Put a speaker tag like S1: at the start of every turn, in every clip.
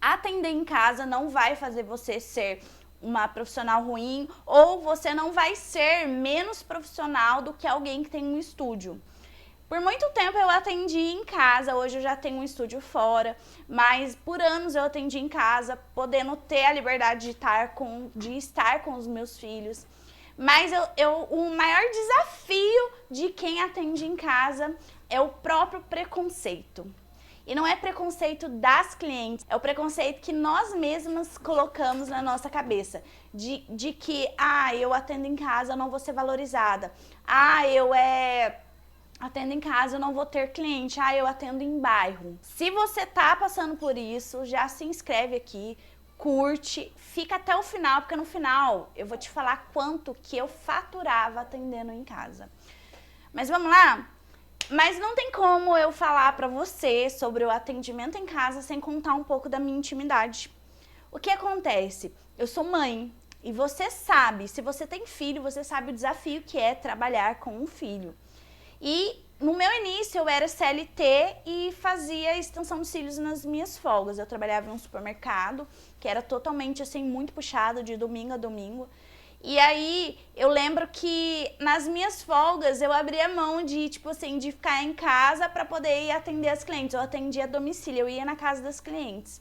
S1: Atender em casa não vai fazer você ser uma profissional ruim ou você não vai ser menos profissional do que alguém que tem um estúdio. Por muito tempo eu atendi em casa, hoje eu já tenho um estúdio fora, mas por anos eu atendi em casa, podendo ter a liberdade de estar com os meus filhos. Mas o maior desafio de quem atende em casa é o próprio preconceito. E não é preconceito das clientes, é o preconceito que nós mesmas colocamos na nossa cabeça. De que, eu atendo em casa, eu não vou ser valorizada. Atendo em casa, eu não vou ter cliente. Eu atendo em bairro. Se você tá passando por isso, já se inscreve aqui, curte, fica até o final, porque no final eu vou te falar quanto que eu faturava atendendo em casa. Mas vamos lá? Mas não tem como eu falar pra você sobre o atendimento em casa sem contar um pouco da minha intimidade. O que acontece? Eu sou mãe e você sabe, se você tem filho, você sabe o desafio que é trabalhar com um filho. E no meu início eu era CLT e fazia extensão de cílios nas minhas folgas. Eu trabalhava em um supermercado que era totalmente assim muito puxado de domingo a domingo. E aí eu lembro que nas minhas folgas eu abria mão de de ficar em casa para poder ir atender as clientes. Eu atendia a domicílio, eu ia na casa das clientes.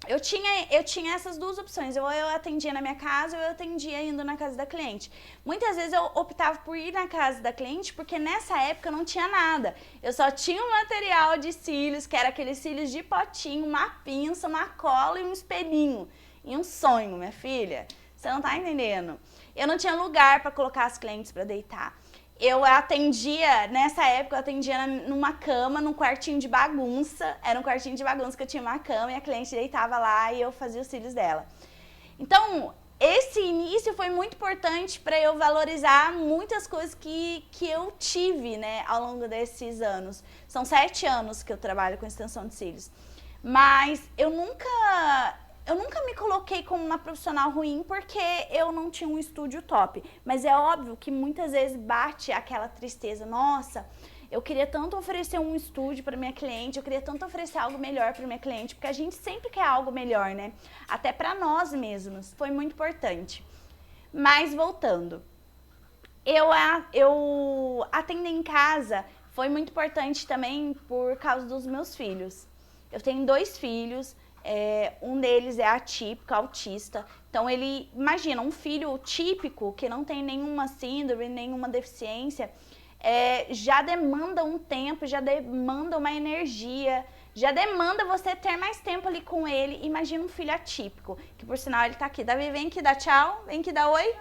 S1: Eu tinha essas duas opções, eu atendia na minha casa ou eu atendia indo na casa da cliente. Muitas vezes eu optava por ir na casa da cliente porque nessa época não tinha nada. Eu só tinha um material de cílios, que era aqueles cílios de potinho, uma pinça, uma cola e um espelhinho. E um sonho, minha filha. Você não tá entendendo? Eu não tinha lugar para colocar as clientes para deitar. Nessa época eu atendia numa cama, num quartinho de bagunça. Era um quartinho de bagunça que eu tinha uma cama e a cliente deitava lá e eu fazia os cílios dela. Então, esse início foi muito importante para eu valorizar muitas coisas que eu tive, né, ao longo desses anos. São 7 anos que eu trabalho com extensão de cílios. Mas eu nunca me coloquei como uma profissional ruim porque eu não tinha um estúdio top. Mas é óbvio que muitas vezes bate aquela tristeza. Nossa, eu queria tanto oferecer um estúdio para minha cliente, eu queria tanto oferecer algo melhor para minha cliente, porque a gente sempre quer algo melhor, né? Até para nós mesmos. Foi muito importante. Mas voltando, eu atender em casa foi muito importante também por causa dos meus filhos. Eu tenho 2 filhos. Um deles é atípico, autista. Então imagina, um filho típico que não tem nenhuma síndrome, nenhuma deficiência, já demanda um tempo, já demanda uma energia, já demanda você ter mais tempo ali com ele. Imagina um filho atípico, que por sinal ele tá aqui. Davi, vem aqui dar tchau, vem aqui dar oi.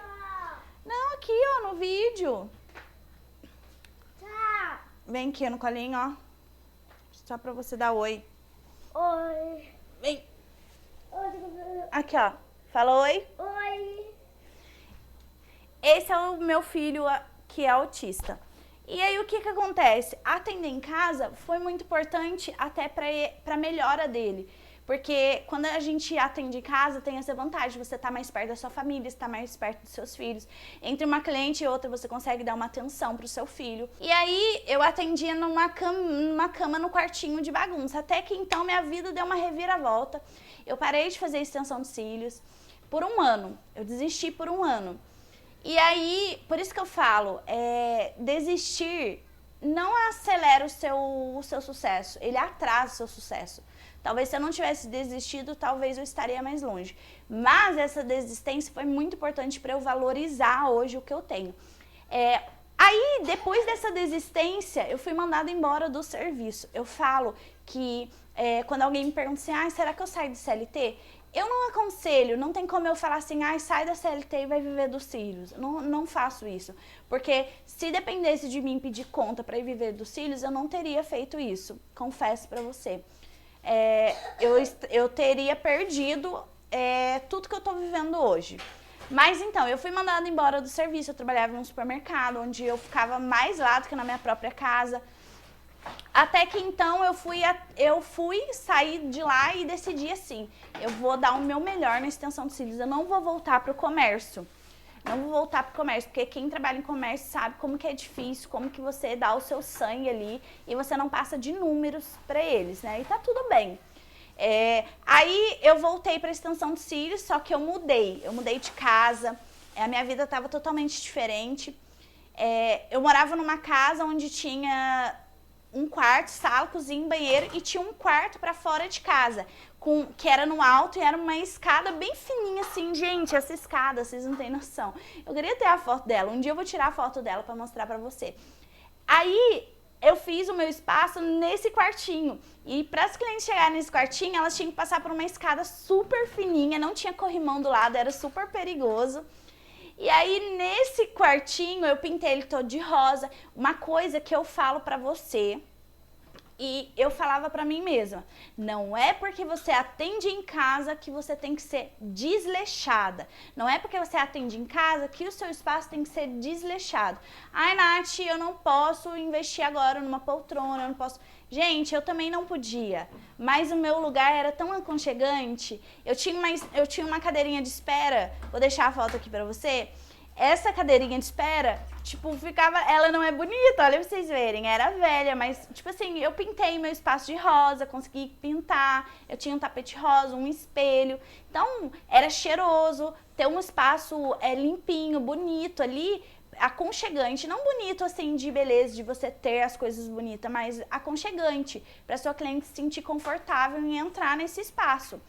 S1: Não, aqui ó, no vídeo.
S2: Tchau.
S1: Vem aqui no colinho, ó. Só pra você dar oi.
S2: Oi.
S1: Vem.
S2: Oi.
S1: Aqui, ó. Fala oi.
S2: Oi.
S1: Esse é o meu filho que é autista. E aí o que acontece? Atender em casa foi muito importante até para a melhora dele. Porque quando a gente atende em casa, tem essa vantagem, você tá mais perto da sua família, está mais perto dos seus filhos. Entre uma cliente e outra, você consegue dar uma atenção pro seu filho. E aí, eu atendia numa cama no quartinho de bagunça. Até que então, minha vida deu uma reviravolta. Eu parei de fazer extensão de cílios por 1 ano. Eu desisti por 1 ano. E aí, por isso que eu falo, desistir não acelera o seu sucesso, ele atrasa o seu sucesso. Talvez se eu não tivesse desistido, talvez eu estaria mais longe. Mas essa desistência foi muito importante para eu valorizar hoje o que eu tenho. Aí, depois dessa desistência, eu fui mandada embora do serviço. Eu falo que quando alguém me pergunta assim, será que eu saio do CLT? Eu não aconselho, não tem como eu falar assim, sai da CLT e vai viver dos cílios. Não faço isso. Porque se dependesse de mim pedir conta para ir viver dos cílios, eu não teria feito isso. Confesso para você. Eu teria perdido tudo que eu tô vivendo hoje. Mas então, eu fui mandada embora do serviço, eu trabalhava num supermercado, onde eu ficava mais lá do que na minha própria casa. Até que então eu fui sair de lá e decidi assim, eu vou dar o meu melhor na extensão de cílios, eu não vou voltar pro comércio. Não vou voltar pro comércio, porque quem trabalha em comércio sabe como que é difícil, como que você dá o seu sangue ali e você não passa de números para eles, né? E tá tudo bem. Aí eu voltei para extensão de cílios, só que eu mudei de casa, a minha vida estava totalmente diferente. Eu morava numa casa onde tinha um quarto, sala, cozinha, banheiro e tinha um quarto para fora de casa, que era no alto e era uma escada bem fininha assim. Gente, essa escada, vocês não têm noção. Eu queria ter a foto dela, um dia eu vou tirar a foto dela para mostrar para você. Aí eu fiz o meu espaço nesse quartinho e para as clientes chegarem nesse quartinho, elas tinham que passar por uma escada super fininha, não tinha corrimão do lado, era super perigoso. E aí, nesse quartinho, eu pintei ele todo de rosa. Uma coisa que eu falo pra você, e eu falava pra mim mesma, não é porque você atende em casa que você tem que ser desleixada. Não é porque você atende em casa que o seu espaço tem que ser desleixado. Ai, Nath, eu não posso investir agora numa poltrona, eu não posso... Gente, eu também não podia, mas o meu lugar era tão aconchegante. Eu tinha uma cadeirinha de espera, vou deixar a foto aqui pra você. Essa cadeirinha de espera, tipo, ela não é bonita, olha pra vocês verem, era velha, mas, tipo assim, eu pintei meu espaço de rosa, consegui pintar, eu tinha um tapete rosa, um espelho, então, era cheiroso, ter um espaço limpinho, bonito ali, aconchegante, não bonito assim de beleza, de você ter as coisas bonitas, mas aconchegante, para sua cliente se sentir confortável em entrar nesse espaço.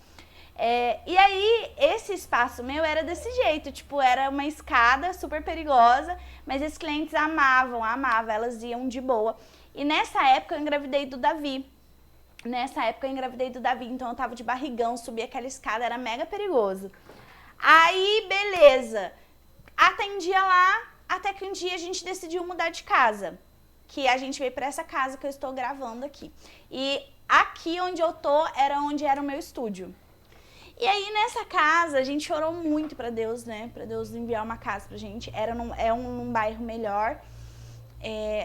S1: E aí, esse espaço meu era desse jeito, tipo, era uma escada super perigosa, mas esses clientes amavam, elas iam de boa. E nessa época eu engravidei do Davi. Então eu tava de barrigão, subi aquela escada, era mega perigoso. Aí, beleza, atendia lá, até que um dia a gente decidiu mudar de casa, que a gente veio para essa casa que eu estou gravando aqui. E aqui onde eu tô era onde era o meu estúdio. E aí nessa casa a gente orou muito para Deus, né? Para Deus enviar uma casa pra gente. É num bairro melhor,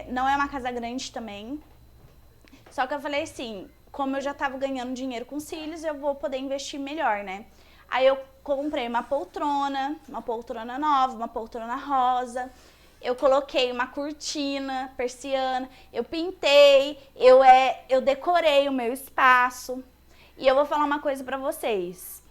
S1: não é uma casa grande também. Só que eu falei assim, como eu já tava ganhando dinheiro com cílios, eu vou poder investir melhor, né? Aí eu comprei uma poltrona nova, uma poltrona rosa. Eu coloquei uma cortina persiana, eu pintei, eu decorei o meu espaço. E eu vou falar uma coisa pra vocês.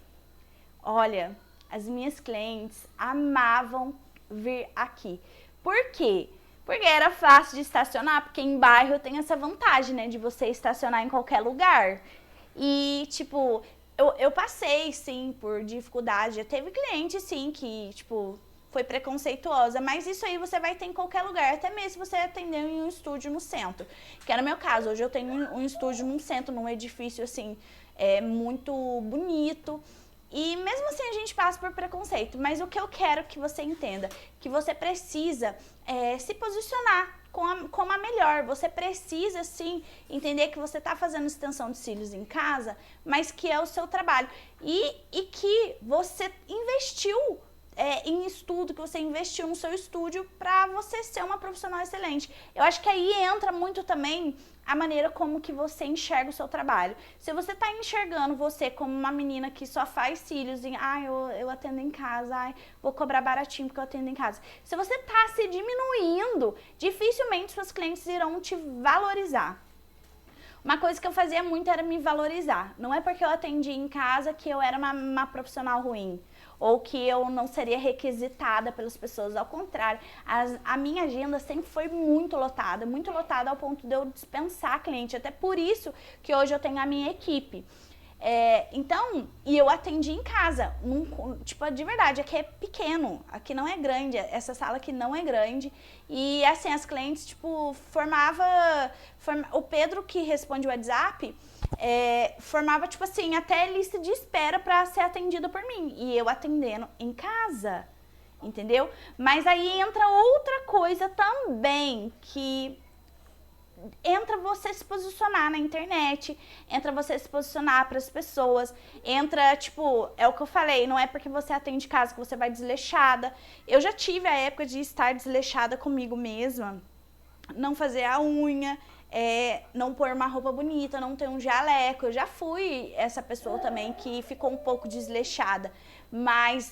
S1: Olha, as minhas clientes amavam vir aqui. Por quê? Porque era fácil de estacionar, porque em bairro tem essa vantagem, né, de você estacionar em qualquer lugar. E, tipo, eu passei, sim, por dificuldade. Teve cliente, sim, que, tipo, foi preconceituosa, mas isso aí você vai ter em qualquer lugar, até mesmo se você atender em um estúdio no centro. Que era o meu caso, hoje eu tenho um estúdio num centro, num edifício, assim, muito bonito. E mesmo assim a gente passa por preconceito, mas o que eu quero que você entenda, que você precisa se posicionar como a melhor. Você precisa sim entender que você está fazendo extensão de cílios em casa, mas que é o seu trabalho. E que você investiu em estudo, que você investiu no seu estúdio para você ser uma profissional excelente. Eu acho que aí entra muito também a maneira como que você enxerga o seu trabalho. Se você está enxergando você como uma menina que só faz cílios e eu atendo em casa, vou cobrar baratinho porque eu atendo em casa. Se você está se diminuindo, dificilmente seus clientes irão te valorizar. Uma coisa que eu fazia muito era me valorizar. Não é porque eu atendi em casa que eu era uma profissional ruim, ou que eu não seria requisitada pelas pessoas. Ao contrário, a minha agenda sempre foi muito lotada ao ponto de eu dispensar cliente. Até por isso que hoje eu tenho a minha equipe. Então, e eu atendi em casa, tipo, de verdade, aqui é pequeno, aqui não é grande, essa sala aqui não é grande, e assim, as clientes, tipo, o Pedro que responde o WhatsApp, formava, tipo assim, até lista de espera pra ser atendido por mim, e eu atendendo em casa, entendeu? Mas aí entra outra coisa também, que entra você se posicionar na internet, entra você se posicionar para as pessoas, entra, tipo, é o que eu falei, não é porque você atende casa que você vai desleixada. Eu já tive a época de estar desleixada comigo mesma, não fazer a unha, não pôr uma roupa bonita, não ter um jaleco. Eu já fui essa pessoa também que ficou um pouco desleixada, mas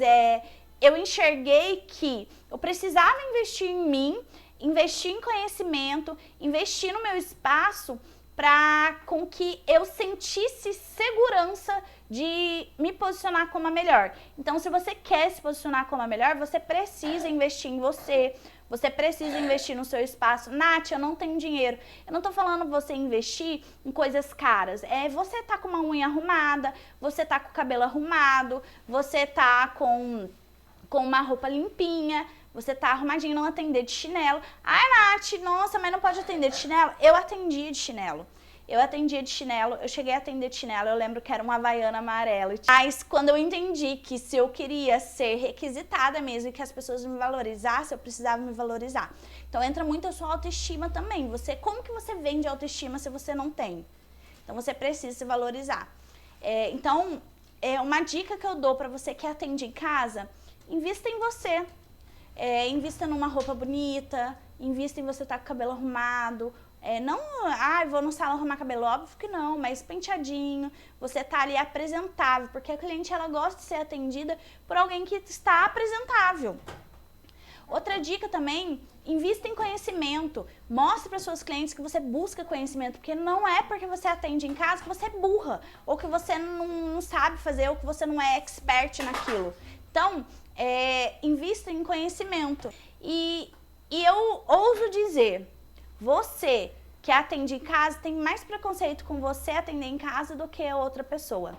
S1: eu enxerguei que eu precisava investir em mim, investir em conhecimento, investir no meu espaço para com que eu sentisse segurança de me posicionar como a melhor. Então, se você quer se posicionar como a melhor, você precisa investir em você. Você precisa investir no seu espaço. Nath, eu não tenho dinheiro. Eu não tô falando você investir em coisas caras. É você tá com uma unha arrumada, você tá com o cabelo arrumado, você tá com uma roupa limpinha, você tá arrumadinho, não atender de chinelo. Ai, Nath, nossa, mas não pode atender de chinelo? Eu atendia de chinelo. Eu cheguei a atender de chinelo, eu lembro que era uma Havaiana amarela. Mas quando eu entendi que se eu queria ser requisitada mesmo e que as pessoas me valorizassem, eu precisava me valorizar. Então entra muito a sua autoestima também. Como que você vende autoestima se você não tem? Então você precisa se valorizar. Então, uma dica que eu dou pra você que atende em casa, invista em você. Invista numa roupa bonita, invista em você estar com o cabelo arrumado. Não, vou no salão arrumar cabelo, óbvio que não, mas penteadinho, você tá ali apresentável, porque a cliente ela gosta de ser atendida por alguém que está apresentável. Outra dica também, invista em conhecimento, mostre para suas clientes que você busca conhecimento, porque não é porque você atende em casa que você é burra, ou que você não sabe fazer, ou que você não é expert naquilo. Então, invista em conhecimento. E eu ouso dizer, você que atende em casa tem mais preconceito com você atender em casa do que outra pessoa.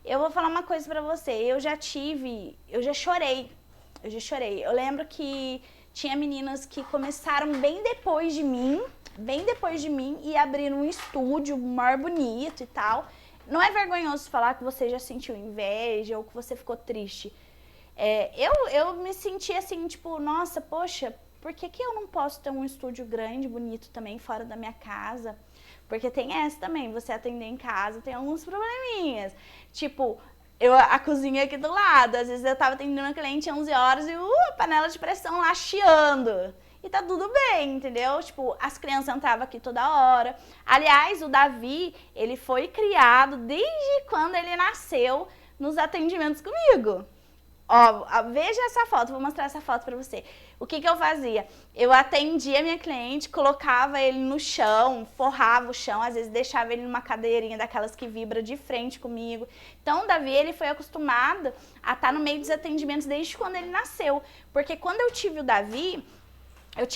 S1: Eu vou falar uma coisa pra você, eu já chorei. Eu lembro que tinha meninas que começaram bem depois de mim, e abriram um estúdio maior bonito e tal. Não é vergonhoso falar que você já sentiu inveja ou que você ficou triste. Eu me senti assim, tipo, nossa, poxa, por que eu não posso ter um estúdio grande, bonito também, fora da minha casa? Porque tem essa também, você atender em casa tem alguns probleminhas. Tipo, a cozinha aqui do lado, às vezes eu tava atendendo uma cliente às 11 horas e a panela de pressão lá chiando. E tá tudo bem, entendeu? Tipo, as crianças entravam aqui toda hora. Aliás, o Davi, ele foi criado desde quando ele nasceu nos atendimentos comigo. Ó, veja essa foto, vou mostrar essa foto pra você. O que eu fazia? Eu atendia minha cliente, colocava ele no chão, forrava o chão, às vezes deixava ele numa cadeirinha daquelas que vibra de frente comigo. Então o Davi, ele foi acostumado a estar no meio dos atendimentos desde quando ele nasceu. Porque quando eu tive o Davi, eu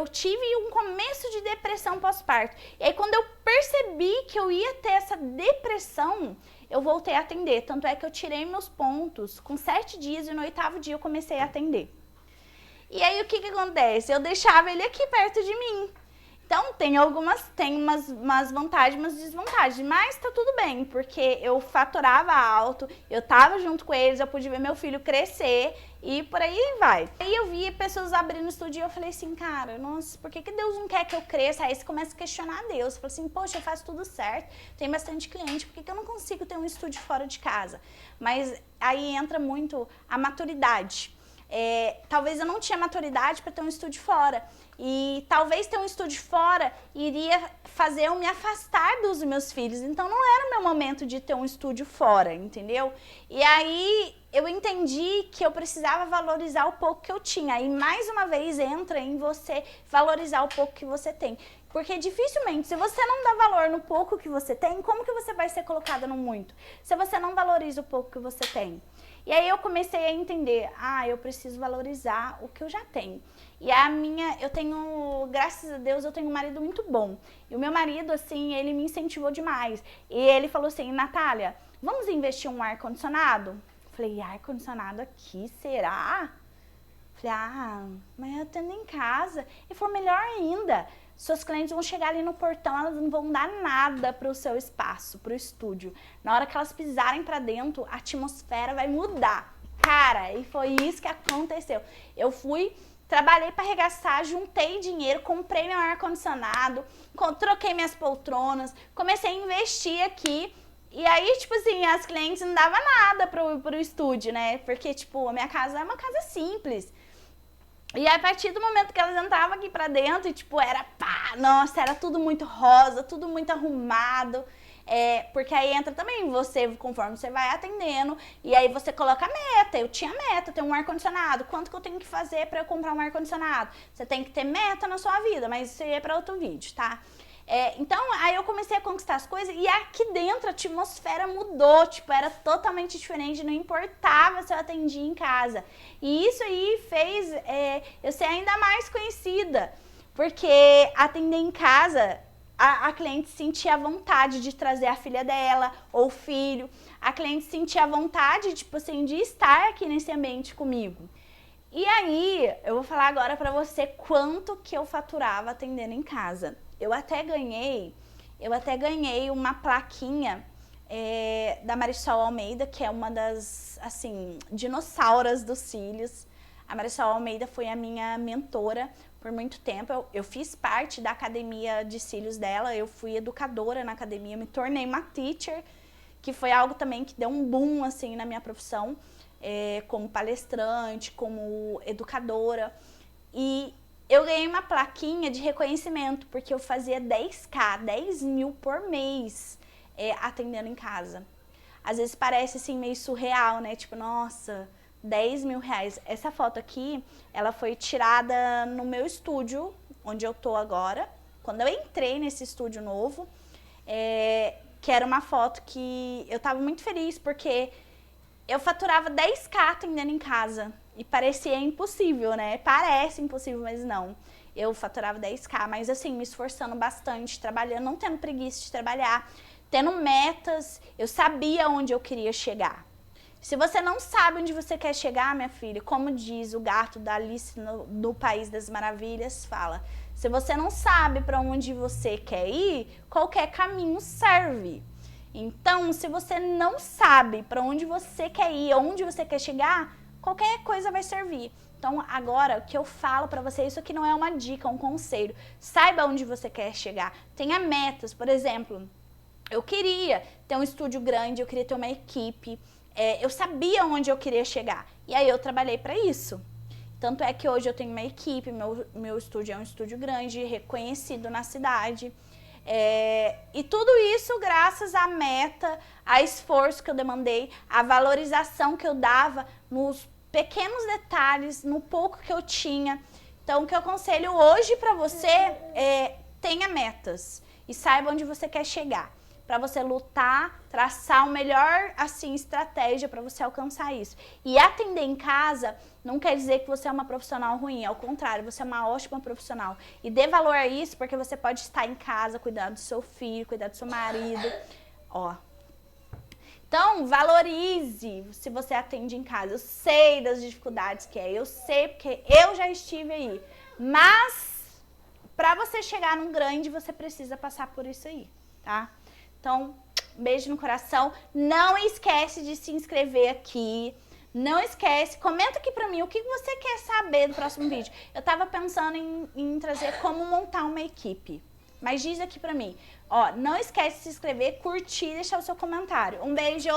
S1: tive um começo de depressão pós-parto. E aí quando eu percebi que eu ia ter essa depressão, eu voltei a atender. Tanto é que eu tirei meus pontos com 7 dias e no 8º dia eu comecei a atender. E aí o que acontece? Eu deixava ele aqui perto de mim. Então tem umas vantagens, umas desvantagens, mas tá tudo bem, porque eu faturava alto, eu tava junto com eles, eu pude ver meu filho crescer e por aí vai. Aí eu vi pessoas abrindo estúdio e eu falei assim, cara, nossa, por que Deus não quer que eu cresça? Aí você começa a questionar Deus, fala assim, poxa, eu faço tudo certo, tem bastante cliente, por que eu não consigo ter um estúdio fora de casa? Mas aí entra muito a maturidade. Talvez eu não tinha maturidade para ter um estúdio fora. E talvez ter um estúdio fora iria fazer eu me afastar dos meus filhos. Então não era o meu momento de ter um estúdio fora, entendeu? E aí eu entendi que eu precisava valorizar o pouco que eu tinha. E mais uma vez entra em você valorizar o pouco que você tem. Porque dificilmente, se você não dá valor no pouco que você tem, como que você vai ser colocada no muito? Se você não valoriza o pouco que você tem. E aí eu comecei a entender, eu preciso valorizar o que eu já tenho. E eu tenho, graças a Deus, eu tenho um marido muito bom. E o meu marido, assim, ele me incentivou demais. E ele falou assim, Natália, vamos investir em um ar-condicionado? Falei, ar-condicionado aqui, será? Falei, mas eu atendo em casa. Ele falou, melhor ainda, seus clientes vão chegar ali no portão, elas não vão dar nada pro seu espaço, pro estúdio. Na hora que elas pisarem pra dentro, a atmosfera vai mudar. Cara, e foi isso que aconteceu. Eu trabalhei para arregaçar, juntei dinheiro, comprei meu ar-condicionado, troquei minhas poltronas, comecei a investir aqui. E aí, tipo assim, as clientes não davam nada pro estúdio, né? Porque, tipo, a minha casa é uma casa simples. E a partir do momento que elas entravam aqui pra dentro, e tipo, era nossa, era tudo muito rosa, tudo muito arrumado. Porque aí entra também você, conforme você vai atendendo, e aí você coloca a meta. Eu tinha meta, ter um ar-condicionado. Quanto que eu tenho que fazer pra eu comprar um ar-condicionado? Você tem que ter meta na sua vida, mas isso aí é pra outro vídeo, tá? Então, aí eu comecei a conquistar as coisas e aqui dentro a atmosfera mudou, tipo, era totalmente diferente, não importava se eu atendia em casa. E isso aí fez eu ser ainda mais conhecida, porque atender em casa, a cliente sentia vontade de trazer a filha dela ou o filho, a cliente sentia vontade, tipo assim, de estar aqui nesse ambiente comigo. E aí, eu vou falar agora pra você quanto que eu faturava atendendo em casa. Eu até ganhei uma plaquinha da Marisol Almeida, que é uma das, assim, dinossauras dos cílios. A Marisol Almeida foi a minha mentora por muito tempo. Eu fiz parte da academia de cílios dela, eu fui educadora na academia, me tornei uma teacher, que foi algo também que deu um boom, assim, na minha profissão, como palestrante, como educadora. E eu ganhei uma plaquinha de reconhecimento, porque eu fazia 10K, 10 mil por mês atendendo em casa. Às vezes parece assim meio surreal, né? Tipo, nossa, 10 mil reais. Essa foto aqui, ela foi tirada no meu estúdio, onde eu tô agora. Quando eu entrei nesse estúdio novo, que era uma foto que eu tava muito feliz, porque eu faturava 10K atendendo em casa. E parecia impossível, né? Parece impossível, mas não. Eu faturava 10K, mas assim, me esforçando bastante, trabalhando, não tendo preguiça de trabalhar, tendo metas, eu sabia onde eu queria chegar. Se você não sabe onde você quer chegar, minha filha, como diz o gato da Alice no País das Maravilhas, fala, se você não sabe para onde você quer ir, qualquer caminho serve. Então, se você não sabe para onde você quer ir, onde você quer chegar, qualquer coisa vai servir. Então, agora, o que eu falo pra você, isso aqui não é uma dica, é um conselho. Saiba onde você quer chegar. Tenha metas, por exemplo, eu queria ter um estúdio grande, eu queria ter uma equipe, eu sabia onde eu queria chegar. E aí eu trabalhei pra isso. Tanto é que hoje eu tenho uma equipe, meu estúdio é um estúdio grande, reconhecido na cidade. E tudo isso graças à meta, a esforço que eu demandei, a valorização que eu dava nos pequenos detalhes, no pouco que eu tinha. Então, o que eu aconselho hoje pra você tenha metas e saiba onde você quer chegar. Pra você lutar, traçar o melhor, assim, estratégia pra você alcançar isso. E atender em casa não quer dizer que você é uma profissional ruim, ao contrário, você é uma ótima profissional. E dê valor a isso, porque você pode estar em casa, cuidar do seu filho, cuidar do seu marido, ó. Então, valorize se você atende em casa. Eu sei das dificuldades que eu sei porque eu já estive aí. Mas, pra você chegar num grande, você precisa passar por isso aí, tá? Então, beijo no coração. Não esquece de se inscrever aqui. Não esquece, comenta aqui pra mim o que você quer saber do próximo vídeo. Eu tava pensando em trazer como montar uma equipe. Mas diz aqui pra mim. Ó, não esquece de se inscrever, curtir e deixar o seu comentário. Um beijo!